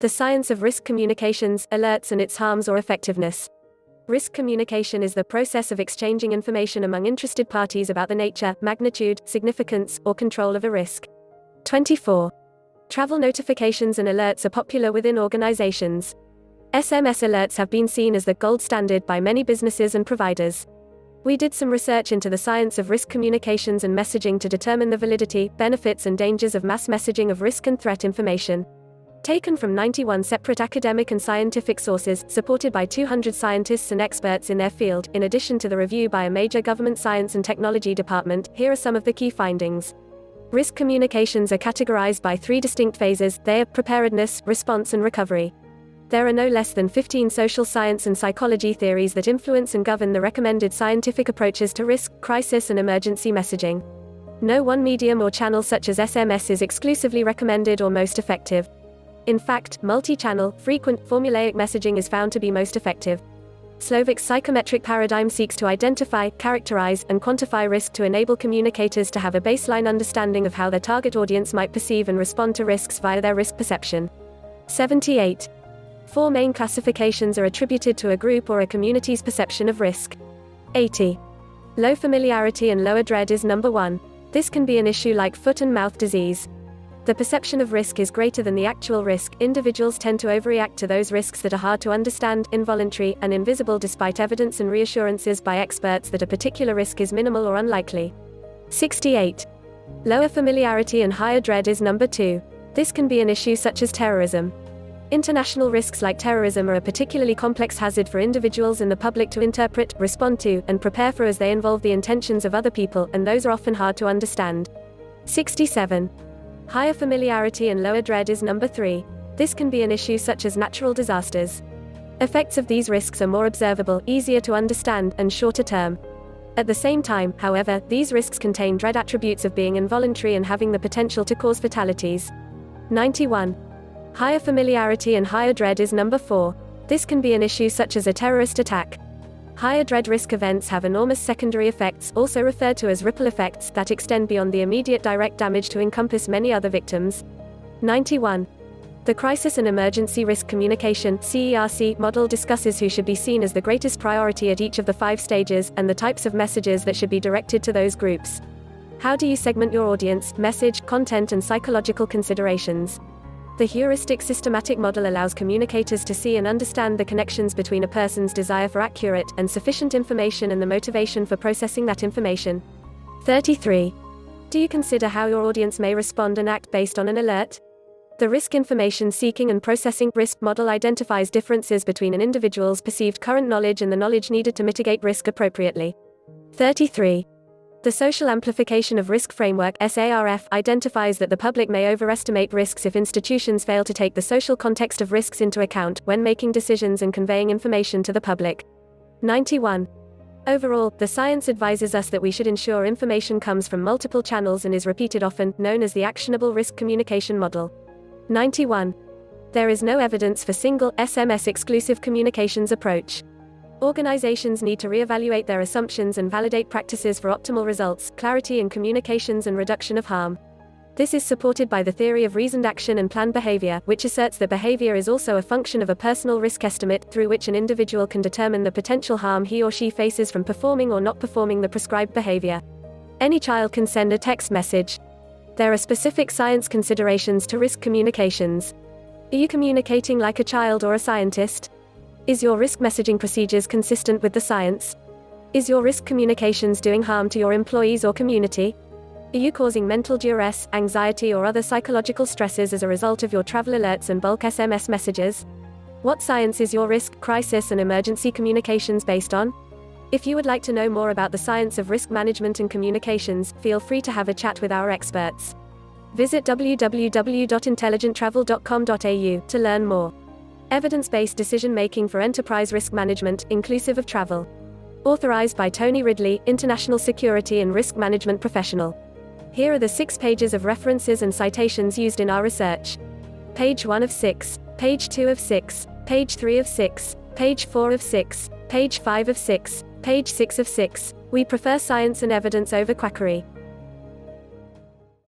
The science of risk communications, alerts and its harms or effectiveness. Risk communication is the process of exchanging information among interested parties about the nature, magnitude, significance, or control of a risk. 24. Travel notifications and alerts are popular within organizations. SMS alerts have been seen as the gold standard by many businesses and providers. We did some research into the science of risk communications and messaging to determine the validity, benefits and dangers of mass messaging of risk and threat information. Taken from 91 separate academic and scientific sources, supported by 200 scientists and experts in their field, in addition to the review by a major government science and technology department, here are some of the key findings. Risk communications are categorized by 3 distinct phases. They are preparedness, response and recovery. There are no less than 15 social science and psychology theories that influence and govern the recommended scientific approaches to risk, crisis and emergency messaging. No one medium or channel such as SMS is exclusively recommended or most effective. In fact, multi-channel, frequent, formulaic messaging is found to be most effective. Slovic's psychometric paradigm seeks to identify, characterize, and quantify risk to enable communicators to have a baseline understanding of how their target audience might perceive and respond to risks via their risk perception. 78. 4 main classifications are attributed to a group or a community's perception of risk. 80. Low familiarity and lower dread is number 1. This can be an issue like foot and mouth disease. The perception of risk is greater than the actual risk. Individuals tend to overreact to those risks that are hard to understand, involuntary, and invisible despite evidence and reassurances by experts that a particular risk is minimal or unlikely. 68. Lower familiarity and higher dread is number 2. This can be an issue such as terrorism. International risks like terrorism are a particularly complex hazard for individuals and the public to interpret, respond to, and prepare for as they involve the intentions of other people, and those are often hard to understand. 67. Higher familiarity and lower dread is number 3. This can be an issue such as natural disasters. Effects of these risks are more observable, easier to understand, and shorter term. At the same time, however, these risks contain dread attributes of being involuntary and having the potential to cause fatalities. 91. Higher familiarity and higher dread is number 4. This can be an issue such as a terrorist attack. Higher dread risk events have enormous secondary effects, also referred to as ripple effects, that extend beyond the immediate direct damage to encompass many other victims. 91. The Crisis and Emergency Risk Communication (CERC) model discusses who should be seen as the greatest priority at each of the 5 stages, and the types of messages that should be directed to those groups. How do you segment your audience, message, content and psychological considerations? The heuristic systematic model allows communicators to see and understand the connections between a person's desire for accurate and sufficient information and the motivation for processing that information. 33. Do you consider how your audience may respond and act based on an alert? The risk information seeking and processing risk model identifies differences between an individual's perceived current knowledge and the knowledge needed to mitigate risk appropriately. 33. The Social Amplification of Risk Framework (SARF) identifies that the public may overestimate risks if institutions fail to take the social context of risks into account when making decisions and conveying information to the public. 91. Overall, the science advises us that we should ensure information comes from multiple channels and is repeated often, known as the actionable risk communication model. 91. There is no evidence for single, SMS exclusive communications approach. Organizations need to reevaluate their assumptions and validate practices for optimal results, clarity in communications and reduction of harm. This is supported by the theory of reasoned action and planned behavior, which asserts that behavior is also a function of a personal risk estimate, through which an individual can determine the potential harm he or she faces from performing or not performing the prescribed behavior. Any child can send a text message. There are specific science considerations to risk communications. Are you communicating like a child or a scientist? Is your risk messaging procedures consistent with the science? Is your risk communications doing harm to your employees or community? Are you causing mental duress, anxiety or other psychological stresses as a result of your travel alerts and bulk SMS messages? What science is your risk, crisis and emergency communications based on? If you would like to know more about the science of risk management and communications, feel free to have a chat with our experts. Visit www.intelligenttravel.com.au to learn more. Evidence-based decision-making for enterprise risk management, inclusive of travel. Authorized by Tony Ridley, international security and risk management professional. Here are the 6 pages of references and citations used in our research. Page 1 of 6, page 2 of 6, page 3 of 6, page 4 of 6, page 5 of 6, page 6 of 6. We prefer science and evidence over quackery.